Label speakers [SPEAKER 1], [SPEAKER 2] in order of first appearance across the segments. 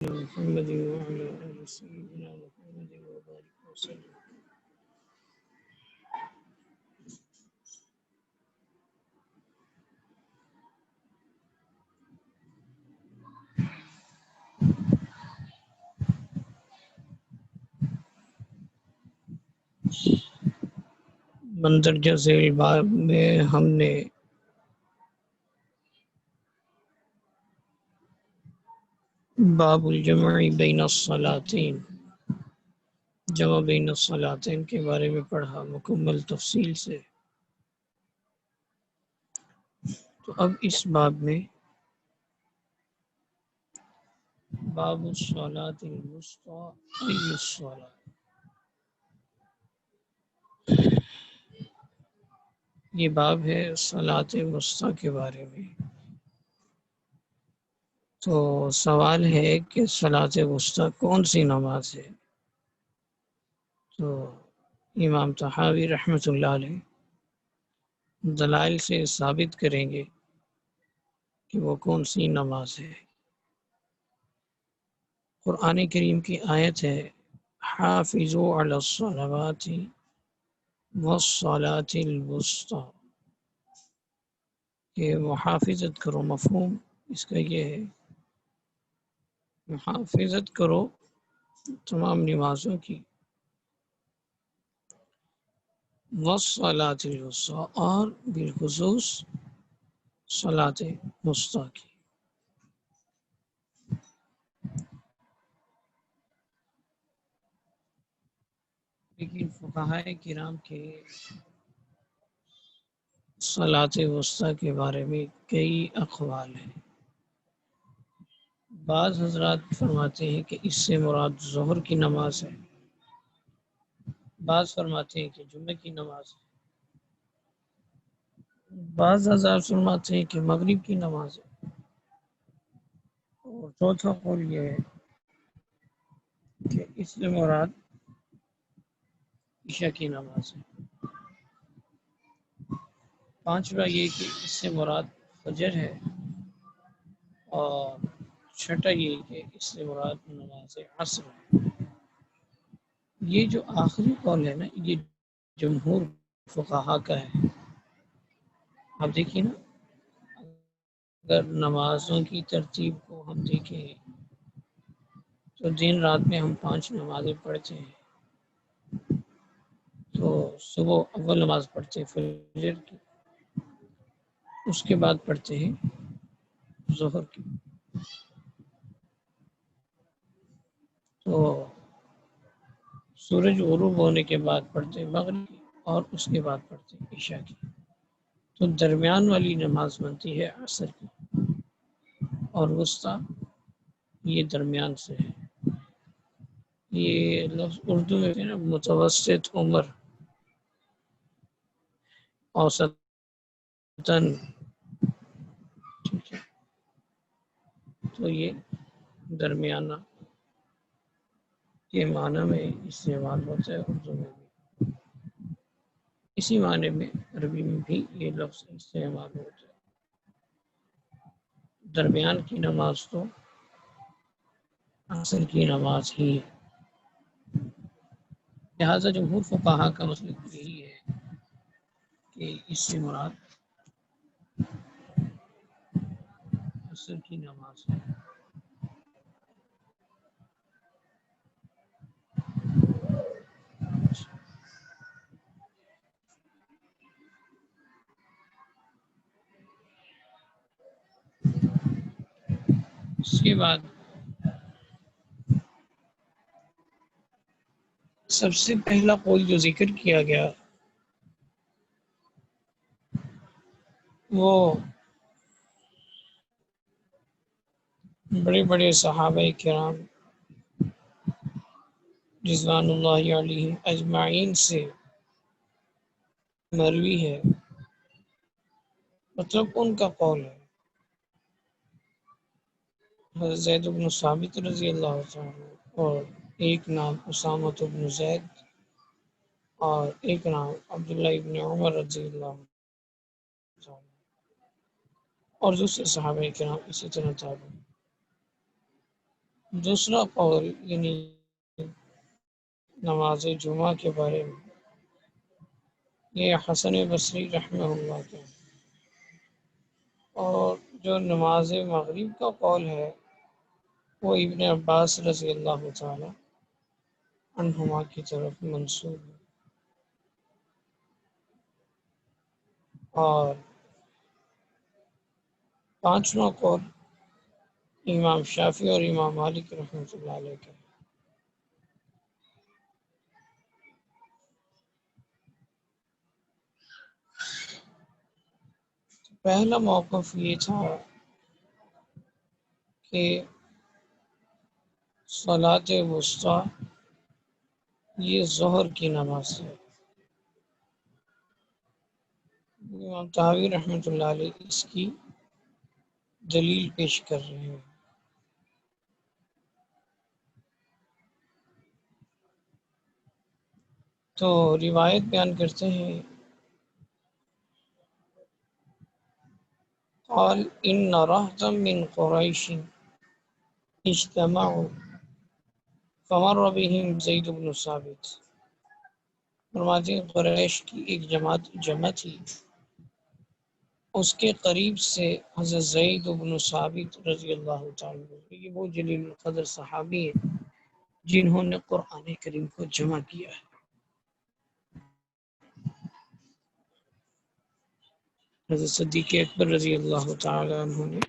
[SPEAKER 1] محمد وعلى آل سيدنا محمد وبارك وسلم. مندرجہ ذیل باب میں ہم نے باب الجمع بین الصلاتین، جمع بین الصلاتین کے بارے میں پڑھا مکمل تفصیل سے. تو اب اس باب میں باب الصلاۃ الوسطی ای الصلاۃ، یہ باب ہے صلاۃ وسطی کے بارے میں. تو سوال ہے کہ صلاۃ وسطی کون سی نماز ہے؟ تو امام طحاوی رحمۃ اللہ علیہ دلائل سے ثابت کریں گے کہ وہ کون سی نماز ہے. قرآن کریم کی آیت ہے حافظوا علی الصلوات والصلاۃ الوسطی، کہ محافظت کرو. مفہوم اس کا یہ ہے محافظت کرو تمام نمازوں کی، والصلاۃ الوسطی اور بالخصوص صلاۃ وسطی کی. لیکن فقہائے کرام کے صلاۃ وسطی کے بارے میں کئی اقوال ہیں. بعض حضرات فرماتے ہیں کہ اس سے مراد ظہر کی نماز ہے، بعض فرماتے ہیں کہ جمعہ کی نماز ہے، بعض حضرات فرماتے ہیں کہ مغرب کی نماز ہے، اور چوتھا قول یہ ہے کہ اس سے مراد عشاء کی نماز ہے. پانچواں یہ کہ اس سے مراد فجر ہے، اور چھٹا یہ کہ اس سے مراد نماز عصر ہے. یہ جو آخری قول ہے نا، یہ جمہور فقہا کا ہے. آپ دیکھیے نا، اگر نمازوں کی ترتیب کو ہم دیکھیں تو دن رات میں ہم 5 نمازیں پڑھتے ہیں. تو صبح اول نماز پڑھتے ہیں فجر کی، اس کے بعد پڑھتے ہیں ظہر کی، تو سورج غروب ہونے کے بعد پڑھتے ہیں مغرب کی، اور اس کے بعد پڑھتے ہیں عشاء کی. تو درمیان والی نماز بنتی ہے عصر کی، اور وسطی یہ درمیان سے ہے. یہ لفظ اردو میں ہے نا، متوسط عمر، اوسطاً، ٹھیک ہے، تو یہ درمیانہ کے معنی میں استعمال ہوتا ہے اردو میں بھی. اسی معنی میں عربی میں بھی یہ لفظ استعمال ہوتا ہے. درمیان کی نماز تو عصر کی نماز ہی ہے. لہٰذا جمہور فقہا کا مسلک یہی ہے کہ اس سے مراد عصر کی نماز ہے. اس کے بعد سب سے پہلا قول جو ذکر کیا گیا وہ بڑے بڑے صحابہ کرام رضوان اللہ علیہ اجمعین سے مروی ہے، مطلب ان کا قول ہے. حضرت زید بن ثابت رضی اللہ عنہ، اور ایک نام اسامہ بن زید، اور ایک نام عبداللہ ابن عمر رضی اللہ عنہ، اور دوسرے صحابہ کرام اسی طرح تابعین. دوسرا قول یعنی نماز جمعہ کے بارے میں یہ حسن بصری رحمہ اللہ کا، اور جو نماز مغرب کا قول ہے وہ ابن عباس رضی اللہ تعالی عنہما کی طرف منسوب ہے، اور پانچواں قول امام شافعی اور امام مالک رحمۃ اللہ علیہ کا۔ پہلا موقف یہ تھا کہ صلاۃ وسطیٰ یہ ظہر کی نماز ہے۔ امام طحاوی رحمۃ اللہ علیہ اس کی دلیل پیش کر رہے ہیں۔ تو روایت بیان کرتے ہیں، قال ان رهطا من قریش اجتمعوا فمر بهم زید بن ثابت، فرماتے ہیں قریش کی ایک جماعت جمع تھی، اس کے قریب سے حضرت زید بن ثابت رضی اللہ تعالیٰ عنہ، یہ وہ جلیل القدر صحابی ہیں جنہوں نے قرآن کریم کو جمع کیا ہے۔ حضرت صدیق اکبر رضی اللہ تعالیٰ عنہ نے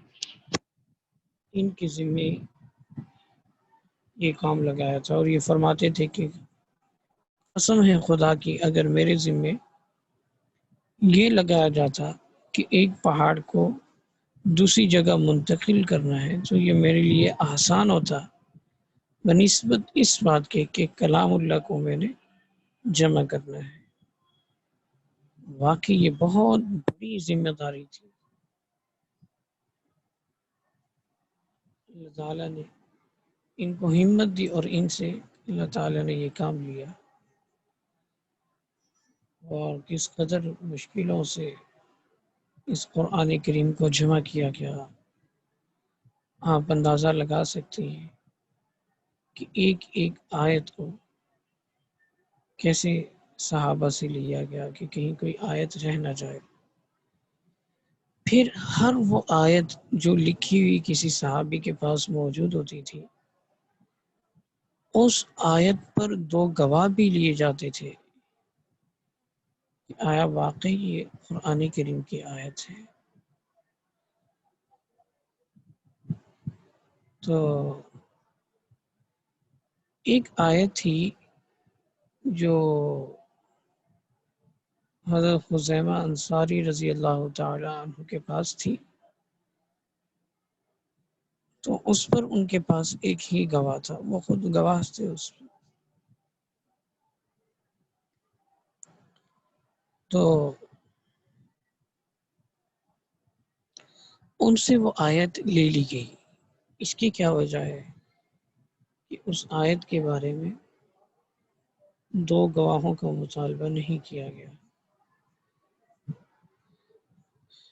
[SPEAKER 1] ان کے ذمے یہ کام لگایا تھا، اور یہ فرماتے تھے کہ قسم ہے خدا کی اگر میرے ذمے یہ لگایا جاتا کہ ایک پہاڑ کو دوسری جگہ منتقل کرنا ہے تو یہ میرے لیے آسان ہوتا بنسبت اس بات کے کہ کلام اللہ کو میں نے جمع کرنا ہے۔ واقعی یہ بہت بڑی ذمہ داری تھی، اللہ تعالیٰ نے ان کو ہمت دی اور ان سے اللہ تعالیٰ نے یہ کام لیا، اور کس قدر مشکلوں سے اس قرآن کریم کو جمع کیا گیا آپ اندازہ لگا سکتے ہیں کہ ایک ایک آیت کو کیسے صحابہ سے لیا گیا کہ کہیں کوئی آیت رہ نہ جائے۔ پھر ہر وہ آیت جو لکھی ہوئی کسی صحابی کے پاس موجود ہوتی تھی اس آیت پر دو گواہ بھی لیے جاتے تھے کہ آیا واقعی یہ قرآن کریم کی آیت ہے۔ تو ایک آیت تھی جو حضرت خزیمہ انصاری رضی اللہ تعالی عنہ کے پاس تھی، تو اس پر ان کے پاس ایک ہی گواہ تھا، وہ خود گواہ تھے اس پر۔ تو ان سے وہ آیت لے لی گئی۔ اس کی کیا وجہ ہے کہ اس آیت کے بارے میں دو گواہوں کا مطالبہ نہیں کیا گیا۔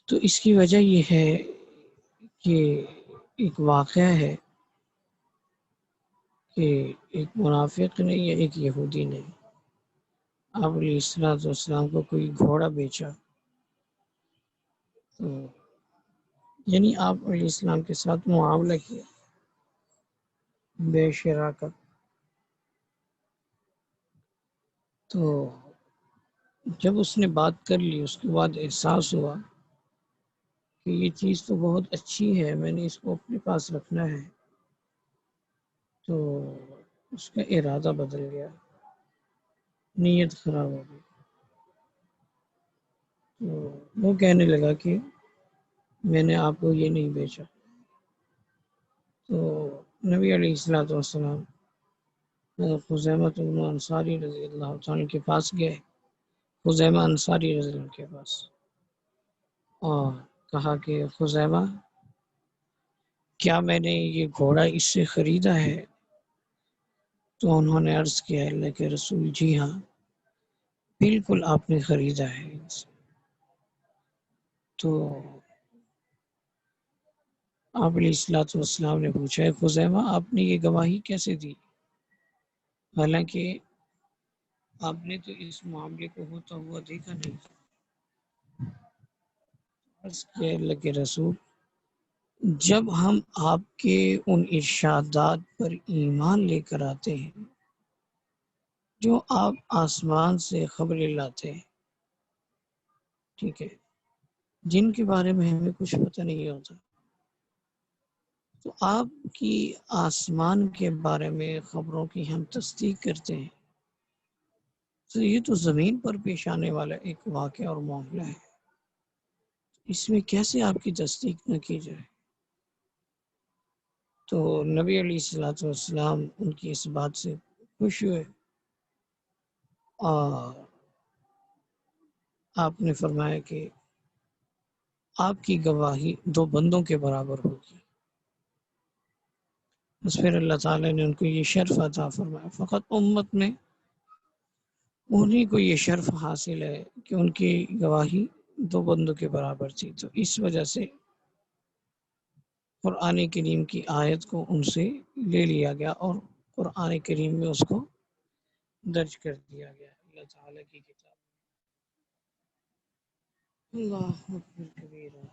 [SPEAKER 1] تو اس کی وجہ یہ ہے کہ ایک واقعہ ہے کہ ایک منافق نے یا ایک یہودی نے آپ علیہ السلام کو کوئی گھوڑا بیچا، تو یعنی آپ علیہ السلام کے ساتھ معاملہ کیا بے شراکت۔ تو جب اس نے بات کر لی اس کے بعد احساس ہوا کہ یہ چیز تو بہت اچھی ہے، میں نے اس کو اپنے پاس رکھنا ہے، تو اس کا ارادہ بدل گیا، نیت خراب ہو گئی۔ تو وہ کہنے لگا کہ میں نے آپ کو یہ نہیں بیچا۔ تو نبی علیہ السلام خزیمہ بن انصاری رضی اللہ عنہ کے پاس گئے، خزیمہ انصاری رضی اللہ عنہ کے پاس، اور کہا کہ خزیمہ کیا میں نے یہ گھوڑا اس سے خریدا ہے؟ تو انہوں نے عرض کیا اللہ کے رسول جی ہاں بالکل آپ نے خریدا ہے۔ تو آپ علیہ الصلوۃ والسلام نے پوچھا ہے خزیمہ آپ نے یہ گواہی کیسے دی، حالانکہ آپ نے تو اس معاملے کو ہوتا ہوا دیکھا نہیں۔ عرض کیا اللہ کے رسول، جب ہم آپ کے ان ارشادات پر ایمان لے کر آتے ہیں جو آپ آسمان سے خبریں لاتے ہیں، ٹھیک ہے، جن کے بارے میں ہمیں کچھ پتہ نہیں ہوتا، تو آپ کی آسمان کے بارے میں خبروں کی ہم تصدیق کرتے ہیں، تو یہ تو زمین پر پیش آنے والا ایک واقعہ اور معاملہ ہے، اس میں کیسے آپ کی تصدیق نہ کی جائے؟ تو نبی علیہ الصلوۃ والسلام ان کی اس بات سے خوش ہوئے اور آپ نے فرمایا کہ آپ کی گواہی 2 بندوں کے برابر ہوگی۔ بس پھر اللہ تعالیٰ نے ان کو یہ شرف عطا فرمایا، فقط امت میں انہیں کو یہ شرف حاصل ہے کہ ان کی گواہی 2 بندوں کے برابر تھی، تو اس وجہ سے قرآن کریم کی آیت کو ان سے لے لیا گیا اور قرآن کریم میں اس کو درج کر دیا گیا اللہ تعالیٰ کی کتاب۔ اللہ اکبر کبیرہ۔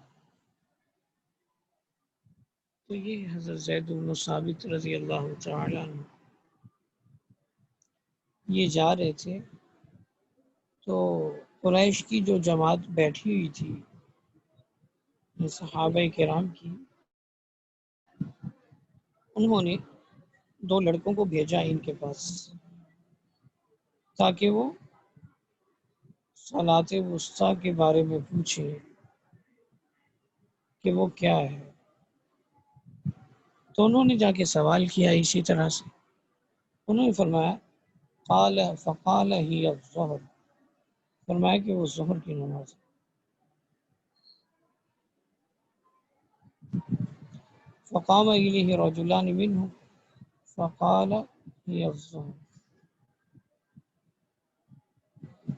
[SPEAKER 1] تو یہ حضرت زید بن ثابت رضی اللہ تعالیٰ عنہ یہ جا رہے تھے، تو قریش کی جو جماعت بیٹھی ہوئی تھی صحابہ کرام کی، انہوں نے 2 لڑکوں کو بھیجا ان کے پاس تاکہ وہ صلاۃ وسطیٰ کے بارے میں پوچھیں کہ وہ کیا ہے۔ تو انہوں نے جا کے سوال کیا اسی طرح سے، انہوں نے فرمایا فقال ہی الظہر، فرمایا کہ وہ ظہر کی نماز ہے۔ فقام الیہ رجلان منہم فقال ہی الظہر،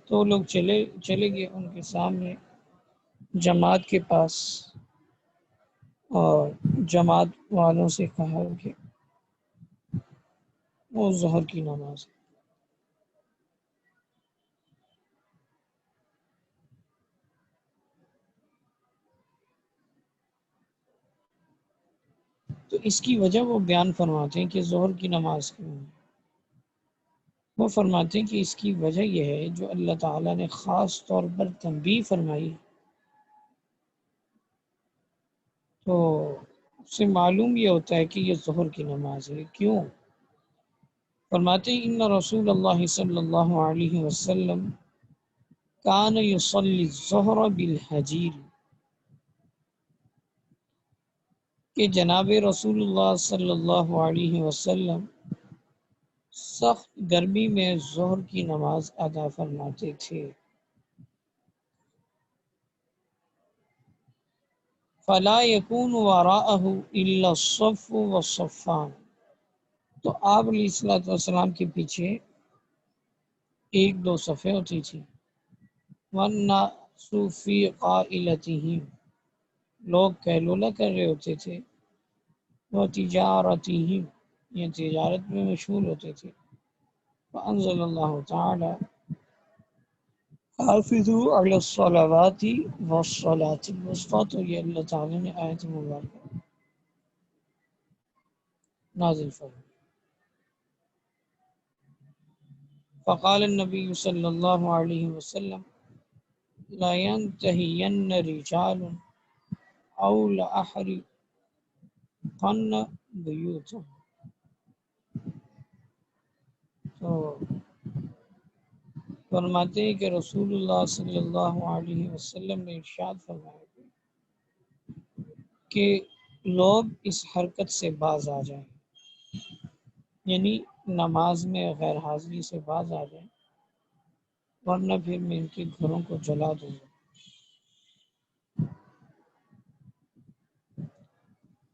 [SPEAKER 1] تو لوگ چلے گئے ان کے سامنے جماعت کے پاس اور جماعت والوں سے کہا کہ وہ ظہر کی نماز ہے۔ تو اس کی وجہ وہ بیان فرماتے ہیں کہ ظہر کی نماز کیوں ہے۔ وہ فرماتے ہیں کہ اس کی وجہ یہ ہے جو اللہ تعالیٰ نے خاص طور پر تنبیہ فرمائی، تو اس سے معلوم یہ ہوتا ہے کہ یہ ظہر کی نماز ہے۔ کیوں؟ فرماتے ہیں ان رسول اللہ صلی اللہ علیہ وسلم کان یصلی الظہر بالحجیر، کہ جناب رسول اللہ صلی اللہ علیہ وسلم سخت گرمی میں ظہر کی نماز ادا فرماتے تھے۔ فلا یکون وراءہ الا الصف والصفان، تو آپ علیہ الصلوۃ والسلام کے پیچھے 1-2 صفیں ہوتی تھی۔ والناس فی قائلتہم، لوگ کیلولہ کر رہے ہوتے تھے۔ وتجارتہم، یہ تجارت میں مشغول ہوتے تھے۔ فانزل اللہ تعالی حافظوا علی الصلوات والصلاة الوسطی، تو یہ اللہ تعالی نے آیت مبارکہ نازل فرمائی۔ فقال النبی صلی اللہ علیہ وسلم لا ينتهين رجال او لأحرقن بیوتهم، تو فرماتے ہیں کہ رسول اللہ صلی اللہ علیہ وسلم نے ارشاد فرمایا کہ لوگ اس حرکت سے باز آ جائیں، یعنی نماز میں غیر حاضری سے باز آ جائیں، ورنہ پھر میں ان کے گھروں کو جلا دوں گا۔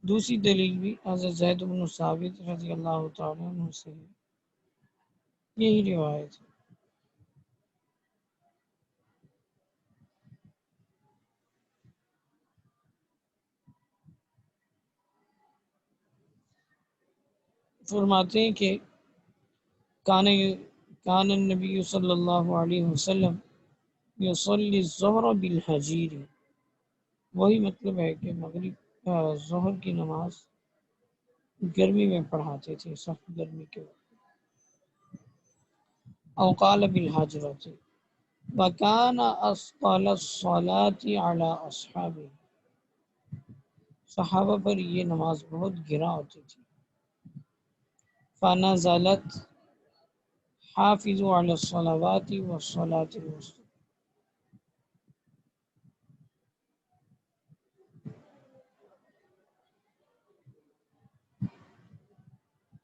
[SPEAKER 1] دوسری دلیل بھی حضرت زید بن ثابت رضی اللہ تعالیٰ عنہ سے ہے، یہی روایت ہے۔ فرماتے ہیں کہ کان کان النبی صلی اللہ علیہ وسلم یصلی الظہر بالحجیر، وہی مطلب ہے کہ مغرب ظہر کی نماز گرمی میں پڑھاتے تھے، سخت گرمی کے وقت. او قال بالحجرۃ وکان اثقل الصلاۃ علی اصحابہ، صحابہ پر یہ نماز بہت گراں ہوتی تھی. فنزلت حافظوا علی الصلوات والصلاۃ الوسطی،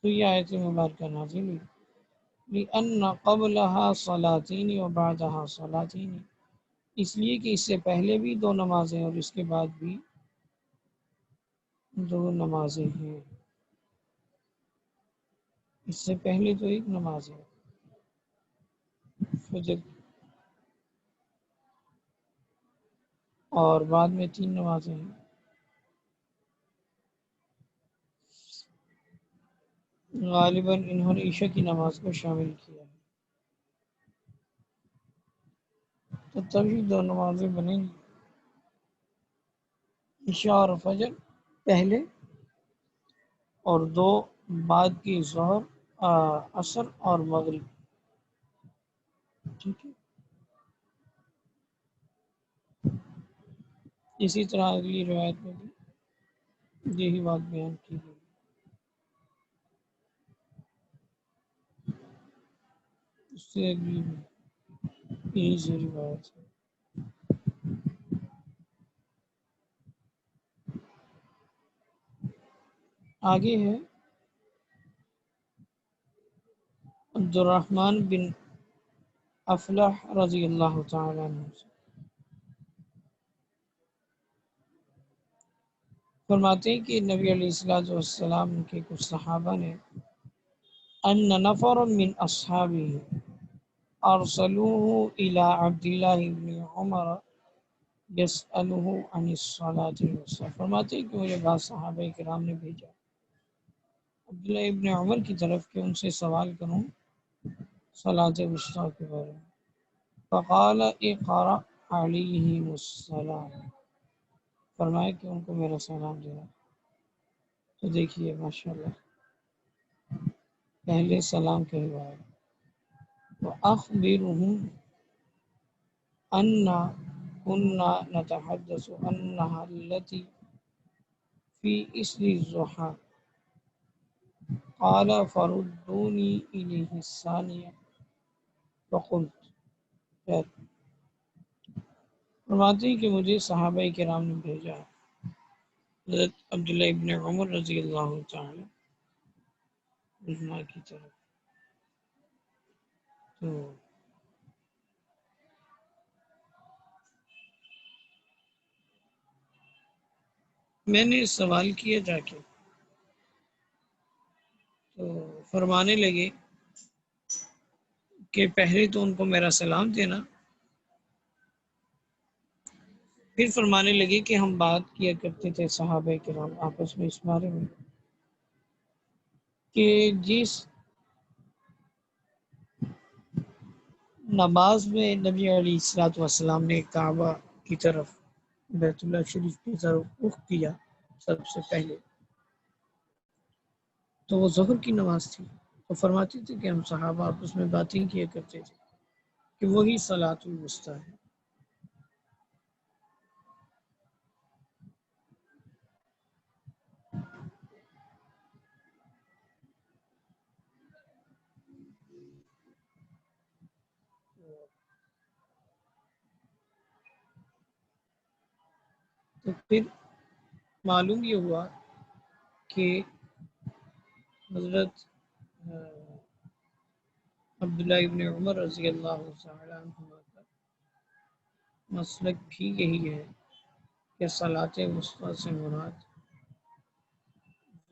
[SPEAKER 1] تو یہ آیت مبارکہ نازل ہوئی لأن قبلها صلاتین وبعدها صلاتین، اس لیے کہ اس سے پہلے بھی دو نمازیں اور اس کے بعد بھی دو نمازیں ہیں. اس سے پہلے تو ایک نماز ہے فجر، اور بعد میں 3 نمازیں ہیں. غالباً انہوں نے عشاء کی نماز کو شامل کیا ہے، تو تبھی 2 نمازیں بنیں گی، عشاء اور فجر پہلے اور 2 بعد کی ظہر عصر اور مغرب. ٹھیک ہے. اسی طرح اگلی روایت میں بھی یہی بات بیان کی گئی. اس سے اگلی میں یہی سے روایت ہے. آگے ہے عبد الرحمن بن افلح رضی اللہ تعالیٰ عنہ سے فرماتے ہیں کہ نبی علیہ السلام کے کچھ صحابہ نے ان نفر من اصحابہ ارسلوه الى عبد الله بن عمر یسألہ عن الصلاة الوسطی، فرماتے ہیں کہ مجھے بعض صحابہ کرام نے بھیجا عبداللہ ابن عمر کی طرف کہ ان سے سوال کروں صلاۃ وسطی کے بارے میں. فقال اقرأ علیہم السلام، فرمایا کہ ان کو میرا سلام دینا. تو دیکھیے ماشاءاللہ پہلے سلام کہلوائے. وَأَخْبِرْهُمْ أَنَّا كُنَّا نَتَحَدَّثُ أَنَّهَا الَّتِي فِي إِسْرِ الضُّحَى قَالَ فَرُدُّونِي إِلَيْهِ الثَّانِيَةَ فَقُلْتُ. فرماتے ہیں کہ مجھے صحابہ کرام نے بھیجا حضرت عبداللہ ابن عمر رضی اللہ تعالی عنہما کی طرف. تو میں نے سوال کیا جا کے، تو فرمانے لگے کہ پہلے تو ان کو میرا سلام دینا، پھر فرمانے لگے کہ ہم بات کیا کرتے تھے صحابہ کرام آپس میں اس بارے میں کہ جس نماز میں نبی علیہ السلام نے کعبہ کی طرف، بیت اللہ شریف کی طرف رخ کیا سب سے پہلے، تو وہ ظہر کی نماز تھی. تو فرماتے تھے کہ ہم صحابہ آپس میں باتیں کیا کرتے تھے کہ وہی صلاۃ الوسطی ہے. تو پھر معلوم یہ ہوا کہ حضرت عبداللہ ابن عمر رضی اللہ تعالی عنہما کا مسلک بھی یہی ہے کہ صلاۃ وسطی سے مراد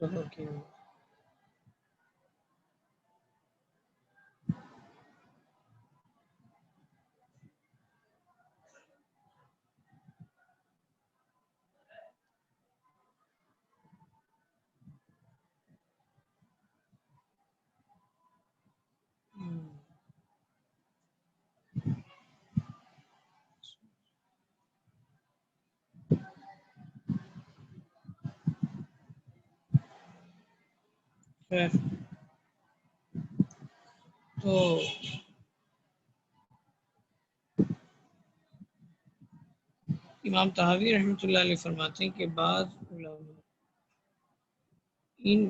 [SPEAKER 1] ظہر کی نماز. خیر، تو امام طحاوی رحمۃ اللہ علیہ فرماتے ہیں کہ بعض علماء ان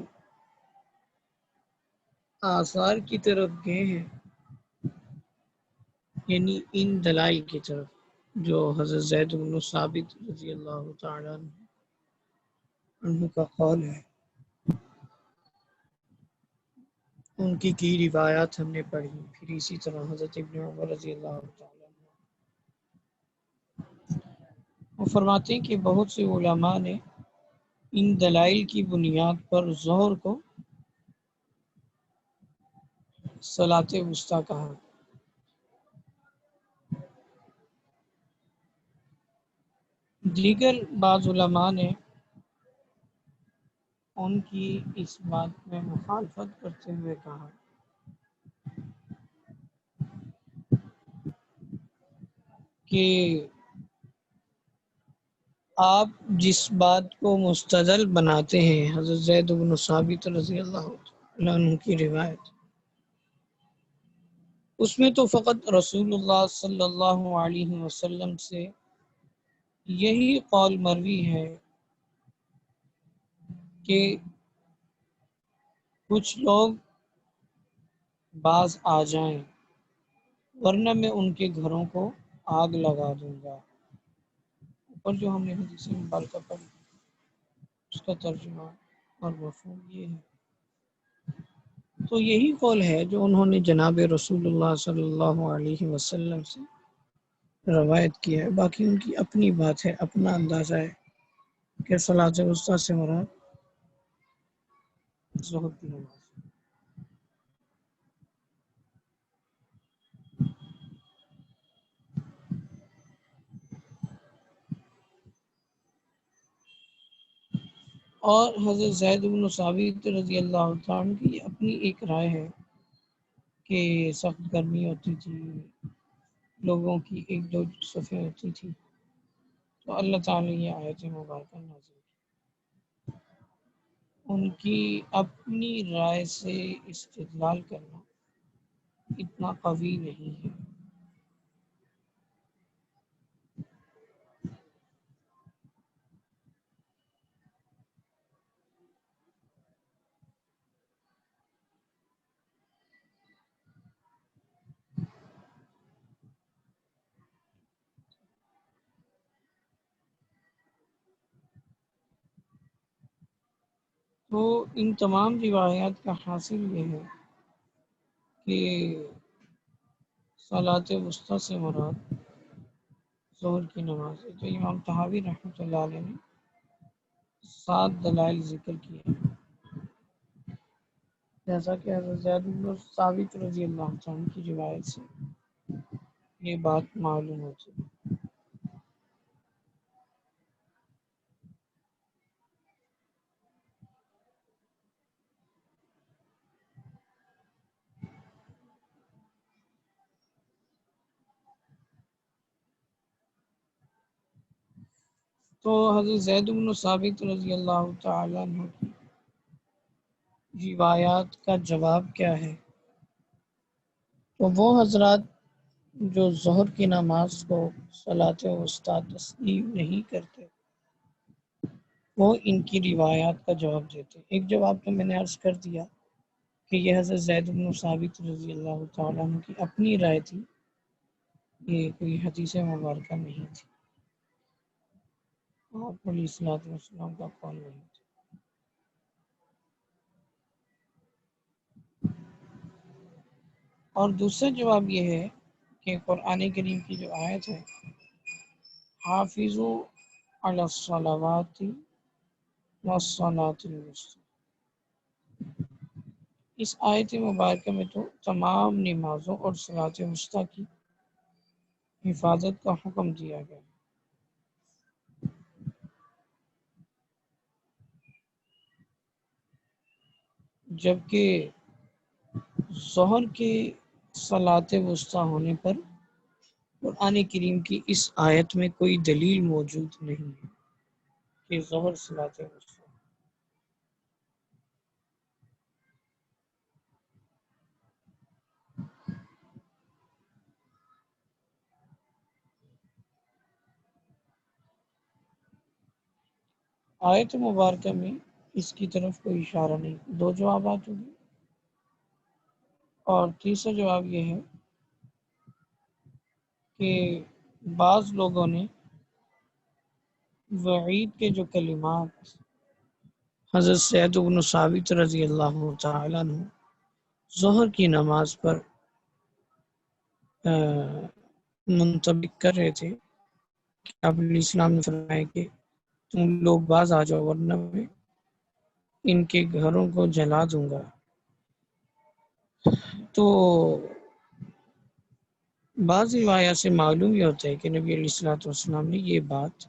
[SPEAKER 1] آثار کی طرف گئے ہیں، یعنی ان دلائل کی طرف جو حضرت زید بن ثابت رضی اللہ تعالیٰ عنہ کا قول ہے، ان کی روایات ہم نے پڑھی، پھر اسی طرح حضرت ابن عمر رضی اللہ تعالیٰ عنہ، وہ فرماتے ہیں کہ بہت سے علماء نے ان دلائل کی بنیاد پر ظہر کو صلاۃ وسطیٰ کہا۔ دیگر بعض علماء نے ان کی اس بات میں مخالفت کرتے ہوئے کہا کہ آپ جس بات کو مستدل بناتے ہیں حضرت زید بن ثابت رضی اللہ عنہ کی روایت، اس میں تو فقط رسول اللہ صلی اللہ علیہ وسلم سے یہی قول مروی ہے کہ کچھ لوگ باز آ جائیں ورنہ میں ان کے گھروں کو آگ لگا دوں گا۔ اوپر جو ہم نے حدیث مبارکہ پڑھی اس کا ترجمہ اور مفہوم یہ ہے، تو یہی قول ہے جو انہوں نے جناب رسول اللہ صلی اللہ علیہ وسلم سے روایت کی ہے۔ باقی ان کی اپنی بات ہے، اپنا اندازہ ہے کہ صلاۃ وسطیٰ سے مراد ظہر کی نماز۔ اور حضرت زید بن ثابت رضی اللہ عنہ کی اپنی ایک رائے ہے کہ سخت گرمی ہوتی تھی، لوگوں کی ایک دو صفیں ہوتی تھی، تو اللہ تعالیٰ یہ آیت مبارکہ نازل کی۔ ان کی اپنی رائے سے استدلال کرنا اتنا قوی نہیں ہے۔ تو ان تمام روایات کا حاصل یہ ہے کہ صلاۃ وسطیٰ سے مراد ظہر کی نماز ہے۔ تو امام طحاوی رحمۃ اللہ علیہ نے 7 دلائل ذکر کیے ہیں، جیسا کہ حضرت زید بن ثابت رضی اللہ عنہ کی روایت سے یہ بات معلوم ہوتی ہے۔ تو حضرت زید بن ثابت رضی اللہ تعالیٰ عنہ کی روایات کا جواب کیا ہے؟ تو وہ حضرات جو ظہر کی نماز کو صلاۃ وسطیٰ تسلیم نہیں کرتے، وہ ان کی روایات کا جواب دیتے۔ ایک جواب تو میں نے عرض کر دیا کہ یہ حضرت زید بن ثابت رضی اللہ تعالیٰ عنہ کی اپنی رائے تھی، یہ کوئی حدیث مبارکہ نہیں تھی، آپ علیہ الصلوۃ والسلام کا قول نہیں تھا۔ اور دوسرا جواب یہ ہے کہ قرآن کریم کی جو آیت ہے حافظوا علی الصلوات والصلاۃ الوسطی، اس آیت مبارکہ میں تو تمام نمازوں اور صلاۃ وسطیٰ کی حفاظت کا حکم دیا گیا، جبکہ ظہر کے صلاۃ وسطیٰ ہونے پر قرآن کریم کی اس آیت میں کوئی دلیل موجود نہیں ہے کہ ظہر صلاۃ وسطیٰ۔ آیت مبارکہ میں اس کی طرف کوئی اشارہ نہیں. دو جوابات ہوگی. اور تیسرا جواب یہ ہے کہ بعض لوگوں نے وعید کے جو کلمات حضرت سعید بن ثابت رضی اللہ تعالیٰ عنہ ظہر کی نماز پر منطبق کر رہے تھے کہ آپ علیہ السلام نے فرمایا کہ تم لوگ باز آ جاؤ ورنہ میں ان کے گھروں کو جلا دوں گا. تو بعض روایات سے معلوم یہ ہوتا ہے کہ نبی علیہ الصلوۃ والسلام نے یہ بات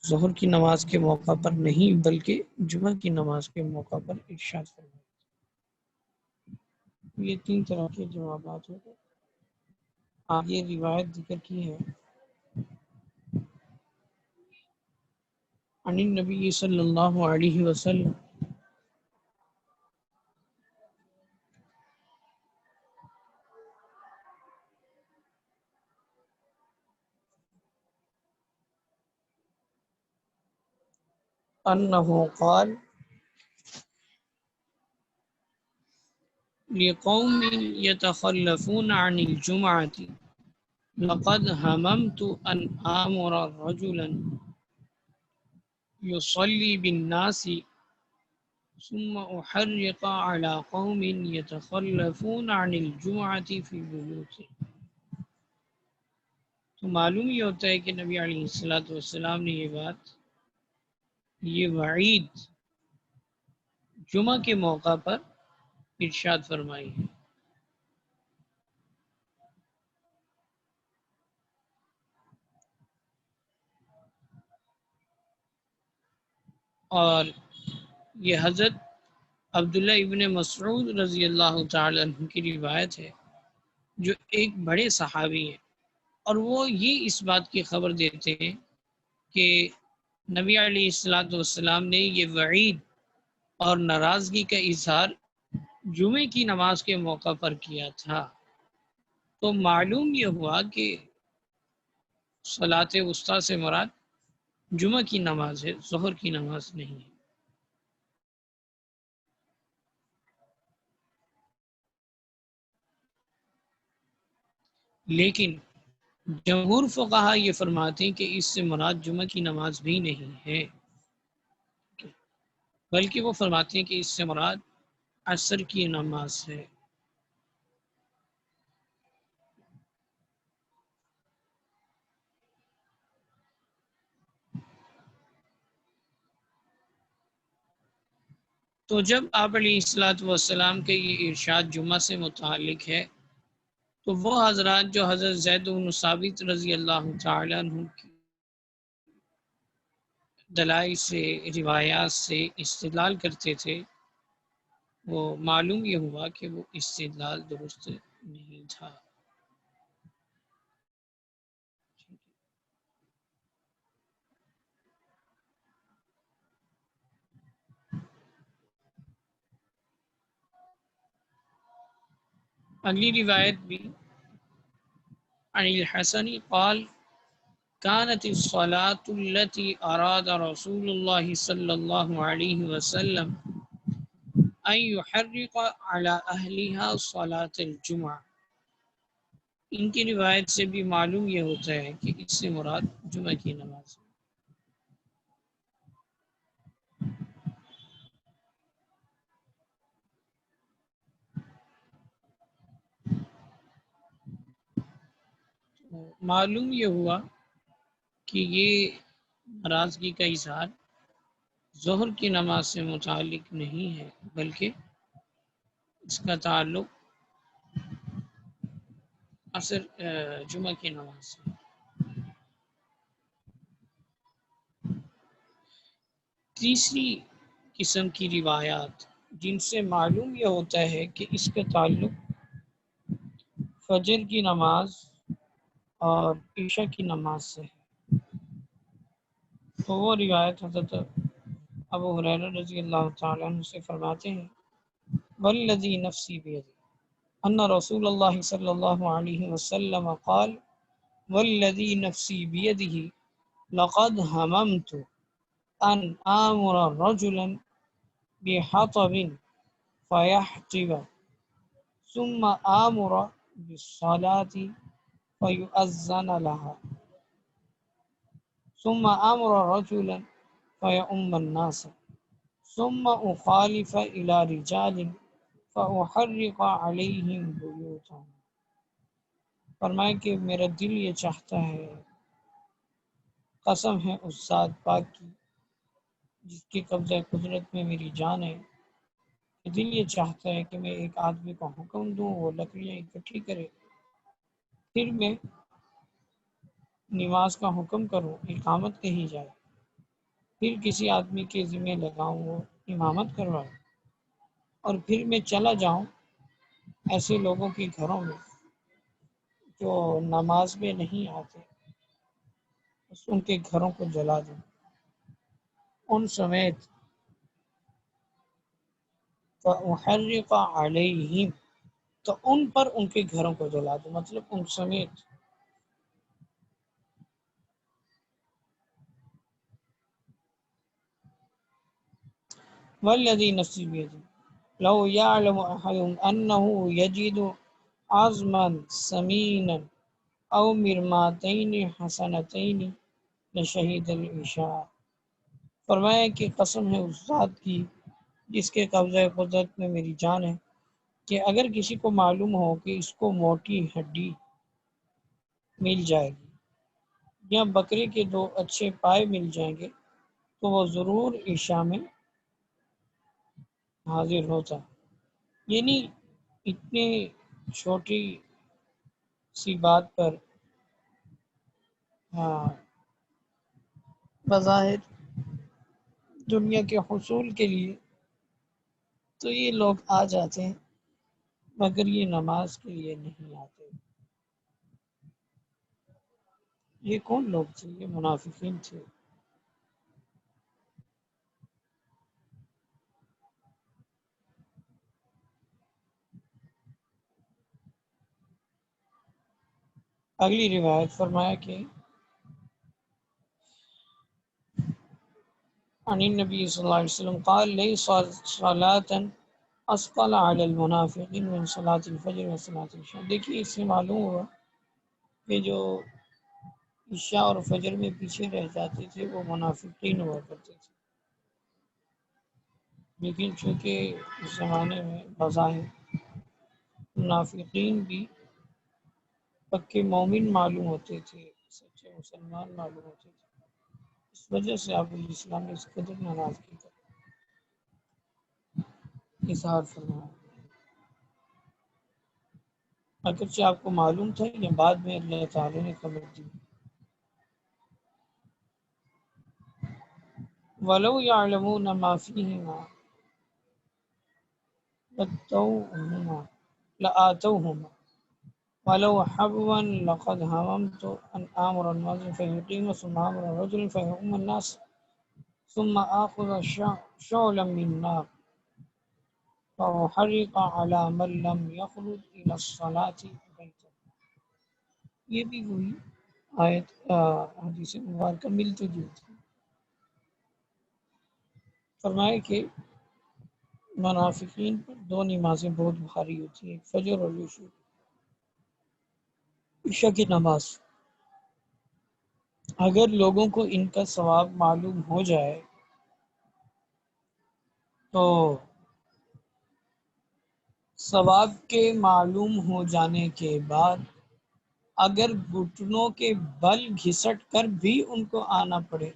[SPEAKER 1] ظہر کی نماز کے موقع پر نہیں بلکہ جمعہ کی نماز کے موقع پر ارشاد فرمایا. یہ تین طرح کے جوابات ہو گئے. آگے روایت ذکر کی ہے عن النبی صلی اللہ علیہ وسلم انہ قال لقوم يتخلفون عن الجمعة لقد هممت أن آمر رجلا يصلي بالناس ثم أحرق على قوم يتخلفون عن الجمعة في بيوتهم. تو معلوم یہ ہوتا ہے کہ نبی علیہ الصلوۃ والسلام نے یہ وعید جمعہ کے موقع پر ارشاد فرمائی ہے. اور یہ حضرت عبداللہ ابن مسعود رضی اللہ تعالی عنہ کی روایت ہے جو ایک بڑے صحابی ہیں، اور وہ یہ اس بات کی خبر دیتے ہیں کہ نبی علیہ الصلوۃ والسلام نے یہ وعید اور ناراضگی کا اظہار جمعے کی نماز کے موقع پر کیا تھا. تو معلوم یہ ہوا کہ صلاۃ وسطیٰ سے مراد جمعہ کی نماز ہے، ظہر کی نماز نہیں ہے. لیکن جمہور فقہا یہ فرماتے ہیں کہ اس سے مراد جمعہ کی نماز بھی نہیں ہے، بلکہ وہ فرماتے ہیں کہ اس سے مراد عصر کی نماز ہے. تو جب آپ علیہ الصلوۃ والسلام کے یہ ارشاد جمعہ سے متعلق ہے تو وہ حضرات جو حضرت زید بن ثابت رضی اللہ تعالیٰ عنہ کی دلائل سے روایات سے استدلال کرتے تھے، وہ معلوم یہ ہوا کہ وہ استدلال درست نہیں تھا. اگلی روایت بھی عن الحسن قال كانت الصلاة التي أراد رسول الله صلى الله عليه وسلم أن يحرق على أهلها صلاة الجمعة. ان کی روایت سے بھی معلوم یہ ہوتا ہے کہ اس سے مراد جمعہ کی نماز ہے. معلوم یہ ہوا کہ یہ ناراضگی کا اظہار ظہر کی نماز سے متعلق نہیں ہے بلکہ اس کا تعلق جمعہ کی نماز سے. تیسری قسم کی روایات جن سے معلوم یہ ہوتا ہے کہ اس کا تعلق فجر کی نماز اور عشاء کی نماز سے ہے، تو وہ روایت حضرت ابو ہریرہ رضی اللہ تعالیٰ عنہ سے فرماتے ہیں والذی نفسی بیدی ان رسول اللہ صلی اللہ علیہ وسلم قال والذی نفسی بیدہ لقد ہممت ان آمر رجلا بحطب فيحطب ثم آمر بالصلاة فيؤذن لها ثم آمر رجلا فيؤم الناس ثم أخالف إلى رجال فأحرق عليهم بيوتهم. فرمائے کہ میرا دل یہ چاہتا ہے، قسم ہے اس ذات پاک کی جس کے قبضہ قدرت میں میری جان ہے، کہ دل یہ چاہتا ہے کہ میں ایک آدمی کو حکم دوں، وہ لکڑیاں اکٹھی کرے، پھر میں نماز کا حکم کروں، اقامت کہی جائے، پھر کسی آدمی کے ذمہ لگاؤں، وہ امامت کروائے، اور پھر میں چلا جاؤں ایسے لوگوں کے گھروں میں جو نماز میں نہیں آتے، بس ان کے گھروں کو جلا دوں ان سمیت، فَأُحَرِّقَ عَلَيْهِمْ، تو ان پر ان کے گھروں کو جلا دوں، مطلب ان سمیت. وَالَّذِي نَفْسِي بِيَدِهِ لَوْ يَعْلَمُ أَحَدٌ أَنَّهُ يَجِدُ عَظْمًا سَمِينًا أَوْ مِرْمَاتَيْنِ حَسَنَتَيْنِ لَشَهِدَ الْعِشَاءَ. فرمایا کہ قسم ہے اس ذات کی جس کے قبضہ قدرت میں میری جان ہے، کہ اگر کسی کو معلوم ہو کہ اس کو موٹی ہڈی مل جائے گی یا بکرے کے 2 اچھے پائے مل جائیں گے تو وہ ضرور عشاء میں حاضر ہوتا. یعنی اتنی چھوٹی سی بات پر بظاہر دنیا کے حصول کے لیے تو یہ لوگ آ جاتے ہیں، مگر یہ نماز کے لیے نہیں آتے. یہ کون لوگ تھے؟ یہ منافقین تھے. اگلی روایت فرمایا کہ عن النبی صلی اللہ علیہ وسلم قال ليس صلاة اثقل على المنافقين من صلاة الفجر و صلاة العشاء. دیکھیے اس سے معلوم ہوا کہ جو عشاء اور فجر میں پیچھے رہ جاتے تھے وہ منافقین ہوا کرتے تھے، لیکن چونکہ اس زمانے میں بظاہر منافقین بھی پکے مومن معلوم ہوتے تھے، سچے مسلمان معلوم ہوتے تھے، اس وجہ سے آپ اسلام نے اس قدر ناراضگی کا اظہار فرمایا. اگرچہ آپ کو معلوم تھا یا بعد میں اللہ تعالی نے خبر دی. وَلَوْ يَعْلَمُونَ مَا فِيهِمَا لَآتَوْهُمَا وَلَوْ حَبْوًا لَقَدْ هَمَمْتُ أَنْ آمُرَ الرَّجُلَ فَيُقِيمَ ثُمَّ آمُرَ الرَّجُلَ فَيُؤَمِّ النَّاسَ ثُمَّ آخُذَ شُعْلًا مِّن نَّارٍ فَأُحَرِّقَ عَلَى مَن لَّمْ يَخْرُجْ إِلَى الصَّلَاةِ بَيْتًا. یہ بھی وہی آیت حدیث مبارکہ ملتی جلتی. فرمائے کہ منافقین پر 2 نمازیں بہت بھاری ہوتی ہیں، فجر اور عشاء کی نماز. اگر لوگوں کو ان کا ثواب معلوم ہو جائے تو ثواب کے معلوم ہو جانے کے بعد اگر گھٹنوں کے بل گھسٹ کر بھی ان کو آنا پڑے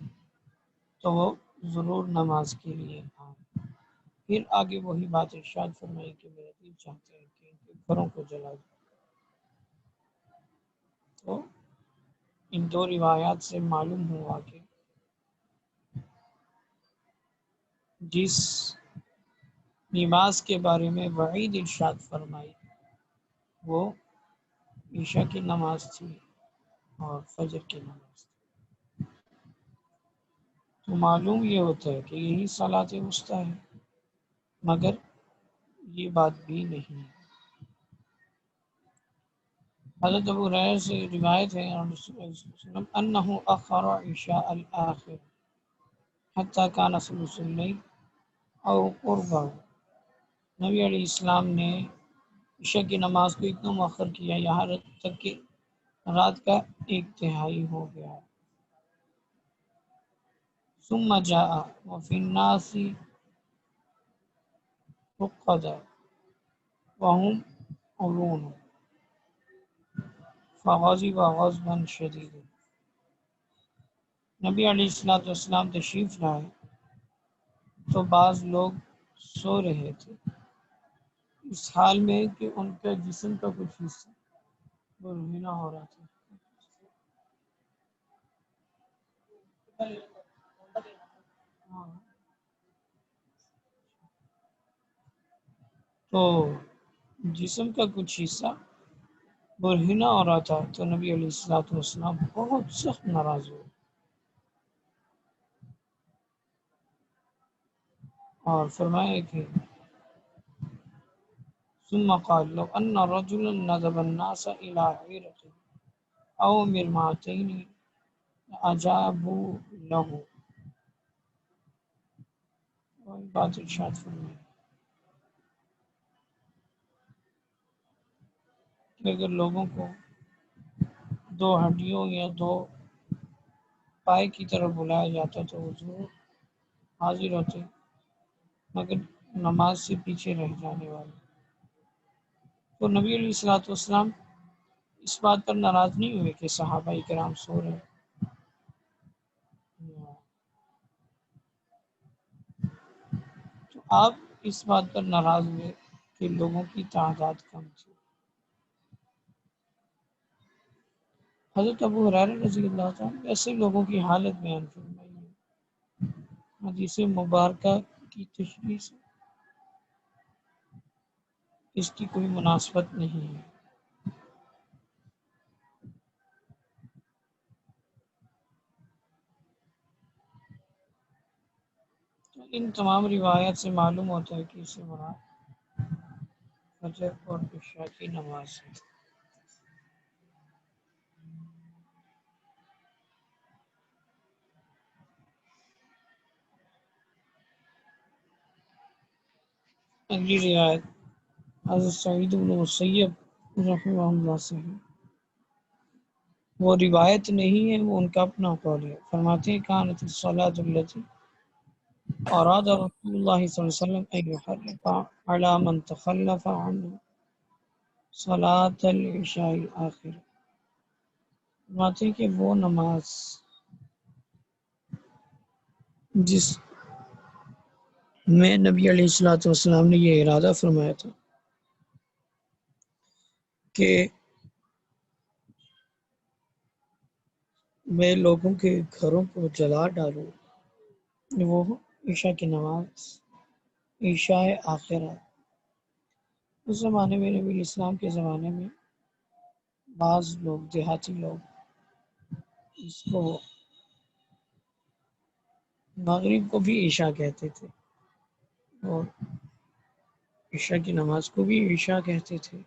[SPEAKER 1] تو وہ ضرور نماز کے لیے آئیں. پھر آگے وہی بات ارشاد فرمائی کہ میرا دل چاہتا ہے کہ ان کے گھروں کو جلا دو. تو ان 2 روایات سے معلوم ہوا کہ جس نماز کے بارے میں وعید ارشاد فرمائی وہ عشاء کی نماز تھی اور فجر کی نماز تھی. تو معلوم یہ ہوتا ہے کہ یہی صلاۃ وسطیٰ ہے، مگر یہ بات بھی نہیں ہے. حضرت ابو ہریرہ سے روایت ہے انہ اخر عشاء الآخر، حتیٰ کان ثلث اللیل او قربہ، نبی علیہ السلام نے عشاء کی نماز کو اتنا مؤخر کیا یہاں تک کہ رات کا 1/3 ہو گیا۔ ثم جاء وفی الناس رقد وهم علون فغضب غضبا شدیدا، نبی علیہ السلام تشریف لائے تو بعض لوگ سو رہے تھے اس حال میں کہ ان کے جسم کا کچھ حصہ برہنہ ہو رہا تھا۔ تو جسم کا کچھ حصہ برہنہ ہو رہا تھا تو نبی علیہ السلام بہت سخت ناراض ہوئے اور فرمایا کہ ثم قال لو ان رجلا ندب الناس الى عيرة او مرماتين اجابوا له، اور بات ارشاد فرمائی کہ اگر لوگوں کو 2 ہڈیوں یا 2 پائے کی طرف بلایا جاتا تو وہ ضرور حاضر ہوتے، مگر نماز سے پیچھے رہ جانے والے۔ تو نبی علیہ السلام اس بات پر ناراض نہیں ہوئے کہ صحابہ کرام سو رہے، تو آپ اس بات پر ناراض ہوئے کہ لوگوں کی تعداد کم تھی۔ حضرت ابو ہریرہ رضی اللہ عنہ ایسے لوگوں کی حالت بیان فرمائی ہے، حدیث مبارکہ کی تشریح سے اس کی کوئی مناسبت نہیں ہے۔ ان تمام روایات سے معلوم ہوتا ہے کہ اس سے مراد فجر اور عشاء کی نماز ہے۔ اگلی روایت حضرت سعید بن مسیب رحمہ اللہ سے ہے، وہ روایت نہیں ہے، وہ ان کا اپنا قول ہے۔ فرماتے ہیں کانت الصلاۃ التي اراد رسول اللہ صلی اللہ علیہ وسلم ان يحرق على من تخلف عن صلاۃ العشاء الاخرہ، فرماتے ہیں کہ وہ نماز جس میں نبی علیہ السلام نے یہ ارادہ فرمایا تھا کہ میں لوگوں کے گھروں کو جلا ڈالوں، وہ عشاء کی نماز عشاء آخرہ۔ اس زمانے میں نبی اسلام کے زمانے میں بعض لوگ دیہاتی لوگ اس کو مغرب کو بھی عشاء کہتے تھے اور عشاء کی نماز کو بھی عشاء کہتے تھے،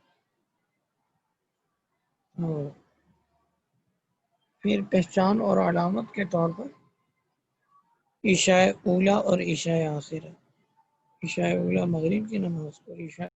[SPEAKER 1] اور پھر پہچان اور علامت کے طور پر عشاء اولیٰ اور عشاء آخرہ، عشاء اولیٰ مغرب کی نماز کو، عشاء